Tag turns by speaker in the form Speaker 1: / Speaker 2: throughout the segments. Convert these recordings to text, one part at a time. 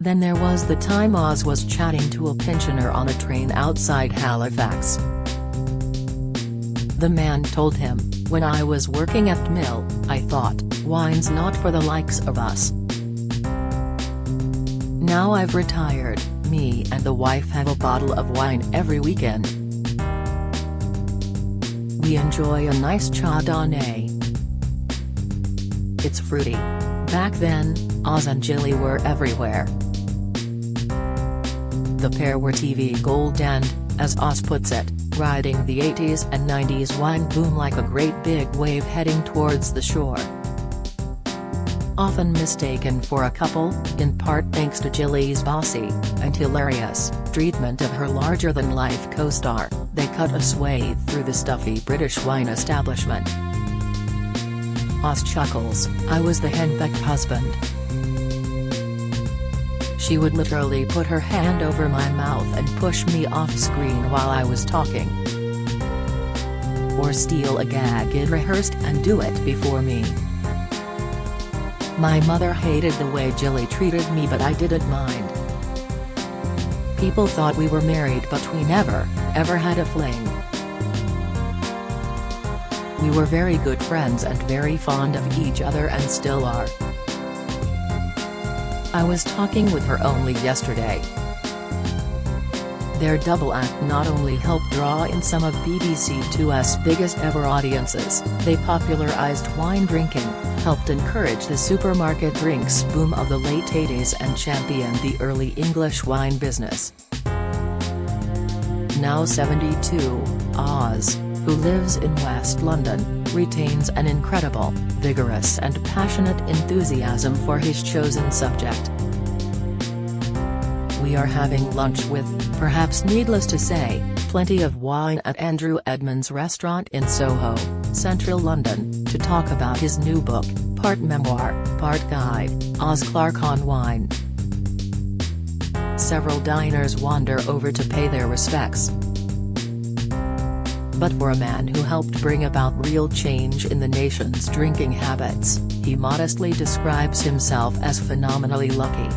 Speaker 1: Then there was the time Oz was chatting to a pensioner on a train outside Halifax. The man told him, "When I was working at Mill, I thought, wine's not for the likes of us. Now I've retired, me and the wife have a bottle of wine every weekend. We enjoy a nice Chardonnay. It's fruity." Back then, Oz and Jilly were everywhere. The pair were TV gold and, as Oz puts it, riding the 80s and 90s wine boom like a great big wave heading towards the shore. Often mistaken for a couple, in part thanks to Jilly's bossy, and hilarious, treatment of her larger-than-life co-star, they cut a swathe through the stuffy British wine establishment. Oz chuckles, "I was the henpecked husband. She would literally put her hand over my mouth and push me off screen while I was talking. Or steal a gag it rehearsed and do it before me. My mother hated the way Jilly treated me, but I didn't mind. People thought we were married, but we never had a fling. We were very good friends and very fond of each other and still are. I was talking with her only yesterday." Their double act not only helped draw in some of BBC Two's biggest ever audiences, they popularised wine drinking, helped encourage the supermarket drinks boom of the late 80s and championed the early English wine business. Now 72, Oz, who lives in West London, retains an incredible, vigorous and passionate enthusiasm for his chosen subject. "We are having lunch with, perhaps needless to say, plenty of wine at Andrew Edmonds' restaurant in Soho, central London, to talk about his new book, part memoir, part guide, Oz Clarke on Wine." Several diners wander over to pay their respects. But for a man who helped bring about real change in the nation's drinking habits, he modestly describes himself as phenomenally lucky.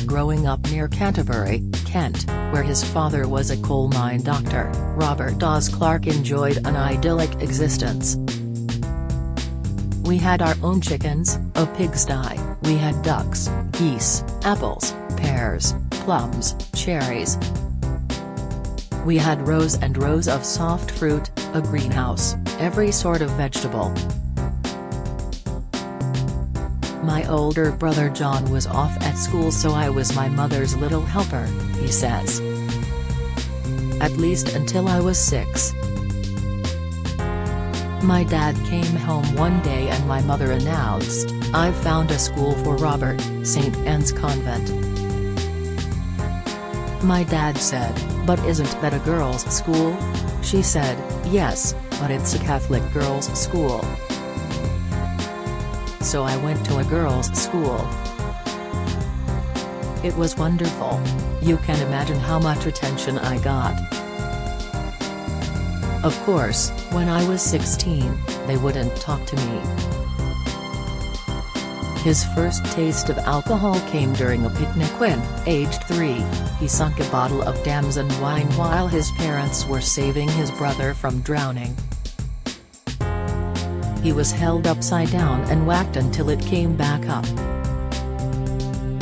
Speaker 1: Growing up near Canterbury, Kent, where his father was a coal mine doctor, Robert Oz Clarke enjoyed an idyllic existence. "We had our own chickens, a pigsty, we had ducks, geese, apples, pears, plums, cherries. We had rows and rows of soft fruit, a greenhouse, every sort of vegetable. My older brother John was off at school, so I was my mother's little helper," he says. "At least until I was 6. My dad came home one day and my mother announced, 'I've found a school for Robert, St. Anne's Convent.' My dad said, 'But isn't that a girls' school?' She said, 'Yes, but it's a Catholic girls' school.' So I went to a girls' school. It was wonderful. You can imagine how much attention I got. Of course, when I was 16, they wouldn't talk to me." His first taste of alcohol came during a picnic when, aged 3, he sunk a bottle of damson wine while his parents were saving his brother from drowning. He was held upside down and whacked until it came back up.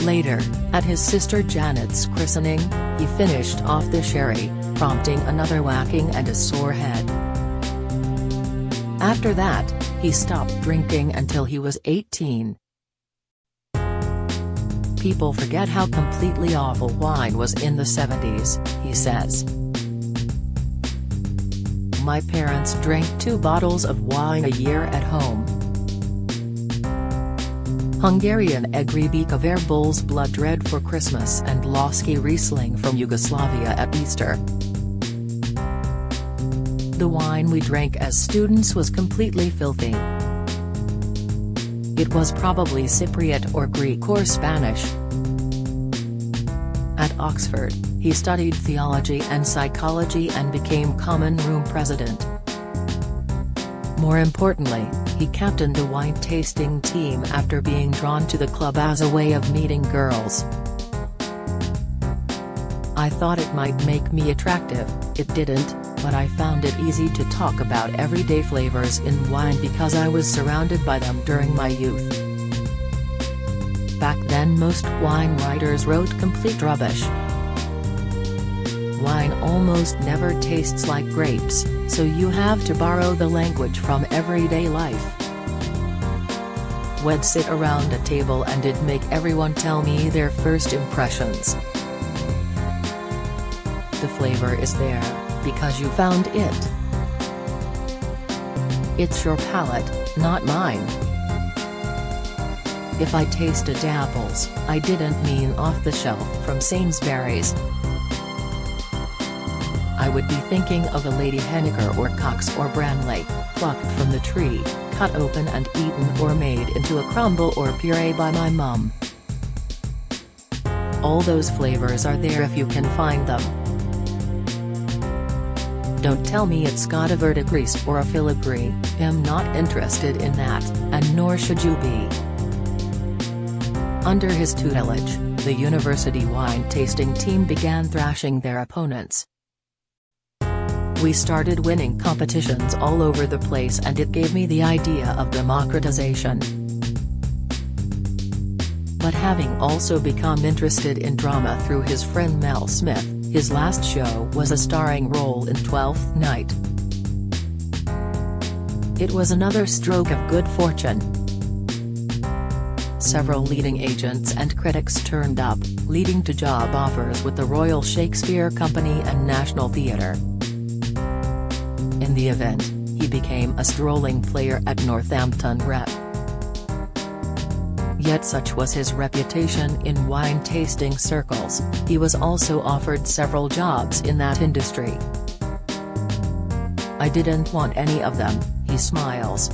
Speaker 1: Later, at his sister Janet's christening, he finished off the sherry, prompting another whacking and a sore head. After that, he stopped drinking until he was 18. People forget how completely awful wine was in the 70s, he says. My parents drank 2 bottles of wine a year at home. Hungarian Egribika Verbul's Blood Red for Christmas and Loski Riesling from Yugoslavia at Easter. The wine we drank as students was completely filthy. It was probably Cypriot or Greek or Spanish. At Oxford, he studied theology and psychology and became Common Room president. More importantly, He captained a wine tasting team after being drawn to the club as a way of meeting girls. I thought it might make me attractive, it didn't, but I found it easy to talk about everyday flavors in wine because I was surrounded by them during my youth. Back then most wine writers wrote complete rubbish. Wine almost never tastes like grapes, so you have to borrow the language from everyday life. We'd sit around a table and it'd make everyone tell me their first impressions. The flavor is there, because you found it. It's your palate, not mine. If I tasted apples, I didn't mean off the shelf from Sainsbury's. I would be thinking of a Lady Henniker or Cox or Bramley, plucked from the tree, cut open and eaten or made into a crumble or puree by my mum. All those flavors are there if you can find them. Don't tell me it's got a verdigris or a filigree, I'm not interested in that, and nor should you be. Under his tutelage, the university wine tasting team began thrashing their opponents. We started winning competitions all over the place and it gave me the idea of democratization. But having also become interested in drama through his friend Mel Smith, his last show was a starring role in 12th Night. It was another stroke of good fortune. Several leading agents and critics turned up, leading to job offers with the Royal Shakespeare Company and National Theatre. In the event, he became a strolling player at Northampton Rep. Yet such was his reputation in wine tasting circles, he was also offered several jobs in that industry. I didn't want any of them, he smiles.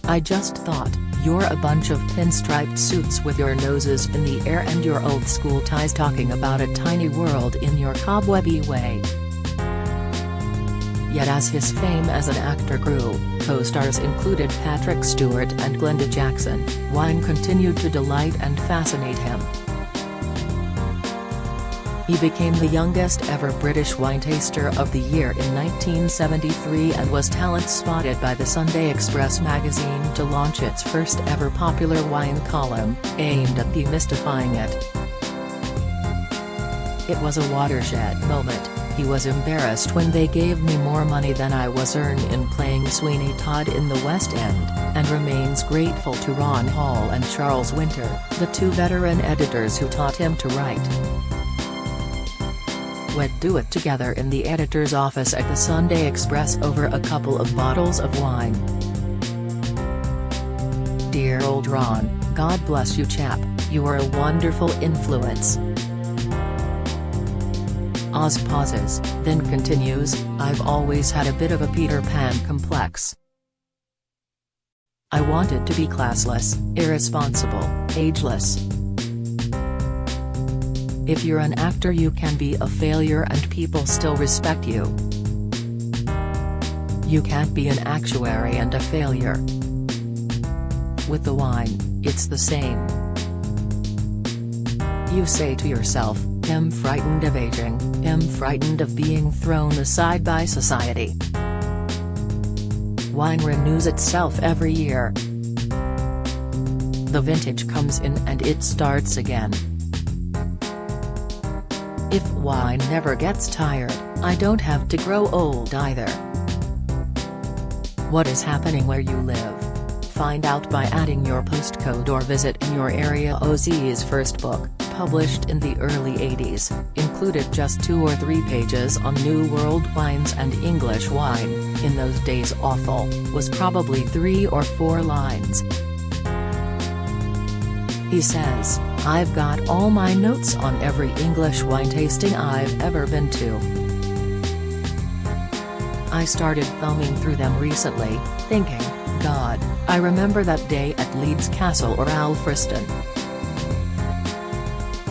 Speaker 1: I just thought, you're a bunch of pinstriped suits with your noses in the air and your old school ties talking about a tiny world in your cobwebby way. Yet as his fame as an actor grew, co-stars included Patrick Stewart and Glenda Jackson, wine continued to delight and fascinate him. He became the youngest ever British wine taster of the year in 1973 and was talent spotted by the Sunday Express magazine to launch its first ever popular wine column, aimed at demystifying it. It was a watershed moment. He was embarrassed when they gave me more money than I was earned in playing Sweeney Todd in the West End, and remains grateful to Ron Hall and Charles Winter, the two veteran editors who taught him to write. We'd do it together in the editor's office at the Sunday Express over a couple of bottles of wine. Dear old Ron, God bless you chap, you are a wonderful influence. Oz pauses, then continues, I've always had a bit of a Peter Pan complex. I wanted to be classless, irresponsible, ageless. If you're an actor you can be a failure and people still respect you. You can't be an actuary and a failure. With the wine, it's the same. You say to yourself, I'm frightened of aging, I'm frightened of being thrown aside by society. Wine renews itself every year. The vintage comes in and it starts again. If wine never gets tired, I don't have to grow old either. What is happening where you live? Find out by adding your postcode or visit in your area. Ozzy's first book, published in the early 80s, included just 2 or 3 pages on New World wines and English wine, in those days awful, was probably 3 or 4 lines. He says, I've got all my notes on every English wine tasting I've ever been to. I started thumbing through them recently, thinking, God, I remember that day at Leeds Castle or Alfriston.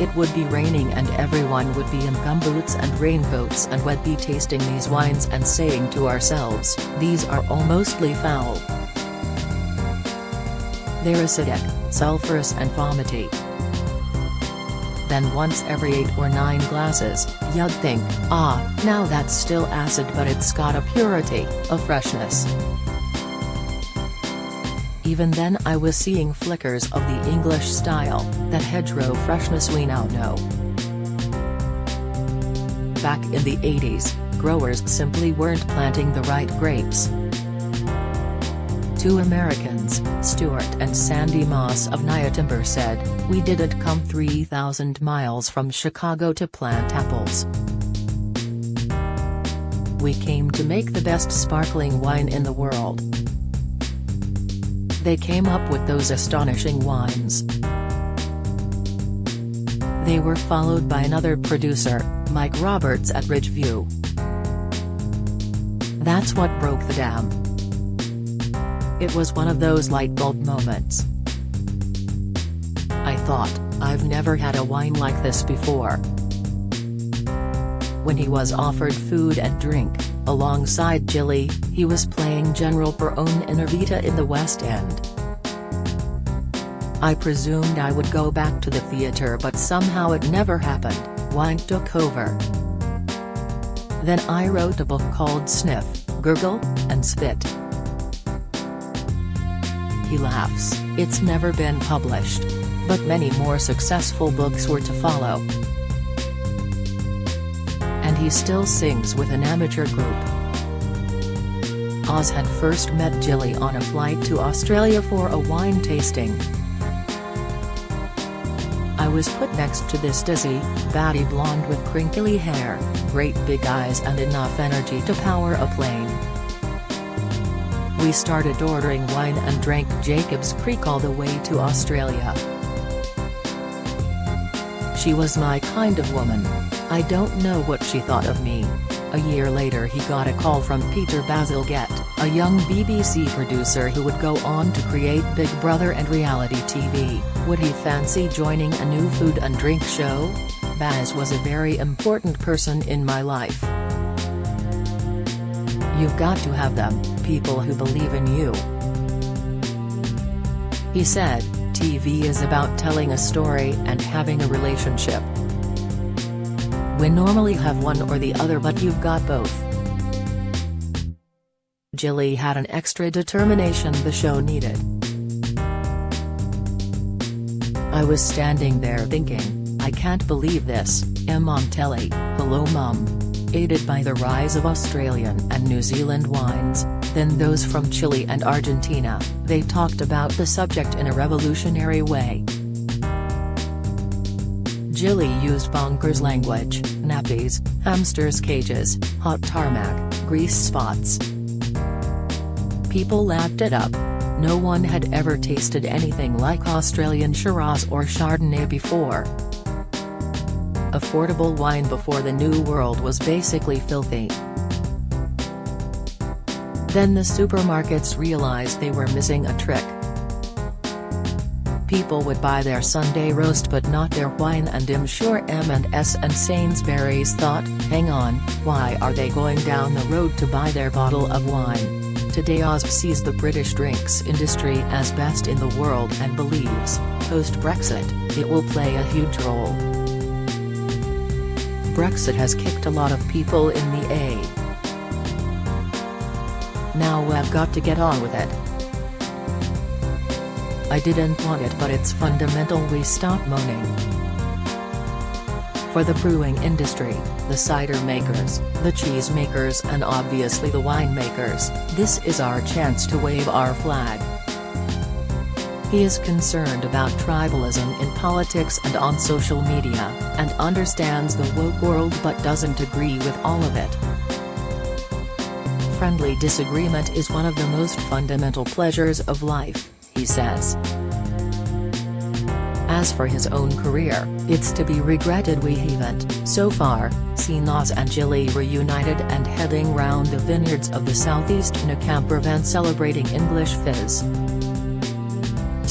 Speaker 1: It would be raining and everyone would be in gumboots and raincoats, and we'd be tasting these wines and saying to ourselves, these are all mostly foul. They're acidic, sulfurous and vomity. Then once every 8 or 9 glasses, you'd think, ah, now that's still acid but it's got a purity, a freshness. Even then I was seeing flickers of the English style, that hedgerow freshness we now know. Back in the 80s, growers simply weren't planting the right grapes. 2 Americans, Stuart and Sandy Moss of Nyatimber said, "We didn't come 3,000 miles from Chicago to plant apples. We came to make the best sparkling wine in the world." They came up with those astonishing wines. They were followed by another producer, Mike Roberts at Ridgeview. That's what broke the dam. It was one of those light bulb moments. I thought, I've never had a wine like this before. When he was offered food and drink, alongside Jilly, he was playing General Perone in Evita in the West End. I presumed I would go back to the theatre, but somehow it never happened. Wine took over. Then I wrote a book called Sniff, Gurgle, and Spit. He laughs. It's never been published. But many more successful books were to follow. And he still sings with an amateur group. Oz had first met Jilly on a flight to Australia for a wine tasting. I was put next to this dizzy, batty blonde with crinkly hair, great big eyes and enough energy to power a plane. We started ordering wine and drank Jacob's Creek all the way to Australia. She was my kind of woman. I don't know what she thought of me. A year later he got a call from Peter Bazalgette, a young BBC producer who would go on to create Big Brother and reality TV. Would he fancy joining a new food and drink show? Baz was a very important person in my life. You've got to have them, people who believe in you. He said, TV is about telling a story and having a relationship. We normally have one or the other, but you've got both. Jilly had an extra determination the show needed. I was standing there thinking, I can't believe this, on telly, hello mum. Aided by the rise of Australian and New Zealand wines, then those from Chile and Argentina, they talked about the subject in a revolutionary way. Jilly used bonkers language, nappies, hamsters' cages, hot tarmac, grease spots. People lapped it up. No one had ever tasted anything like Australian Shiraz or Chardonnay before. Affordable wine before the New World was basically filthy. Then the supermarkets realized they were missing a trick. People would buy their Sunday roast but not their wine, and I'm sure M&S and Sainsbury's thought, hang on, why are they going down the road to buy their bottle of wine? Today Oz sees the British drinks industry as best in the world and believes, post-Brexit, it will play a huge role. Brexit has kicked a lot of people in the A. Now we've got to get on with it. I didn't want it, but it's fundamental we stop moaning. For the brewing industry, the cider makers, the cheese makers and obviously the wine makers, this is our chance to wave our flag. He is concerned about tribalism in politics and on social media, and understands the woke world but doesn't agree with all of it. Friendly disagreement is one of the most fundamental pleasures of life, he says. As for his own career, it's to be regretted we haven't, so far, seen Oz and Jilly reunited and heading round the vineyards of the southeast in a camper van celebrating English fizz.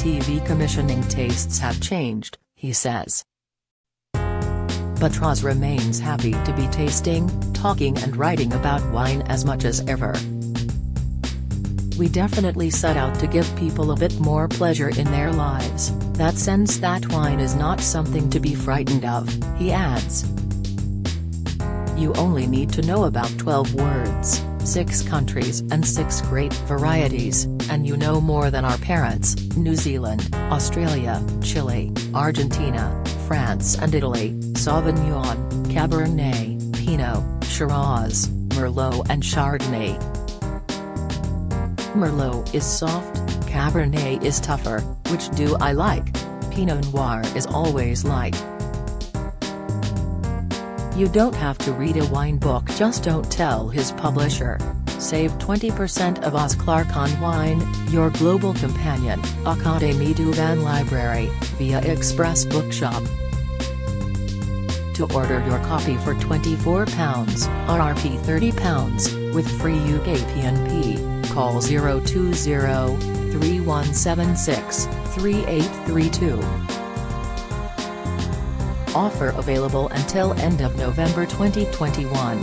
Speaker 1: TV commissioning tastes have changed, he says. but Roz remains happy to be tasting, talking and writing about wine as much as ever. "We definitely set out to give people a bit more pleasure in their lives, that sense that wine is not something to be frightened of," he adds. "You only need to know about 12 words, 6 countries and 6 great varieties, and you know more than our parents, New Zealand, Australia, Chile, Argentina, France and Italy, Sauvignon, Cabernet, Pinot, Shiraz, Merlot and Chardonnay. Merlot is soft, Cabernet is tougher, which do I like? Pinot Noir is always light." You don't have to read a wine book, just don't tell his publisher. Save 20% of Oz Clarke on Wine, your global companion, Académie du Vin Library, via Express Bookshop. To order your copy for £24, RRP £30, with free UK PNP, call 020-3176-3832. Offer available until end of November 2021.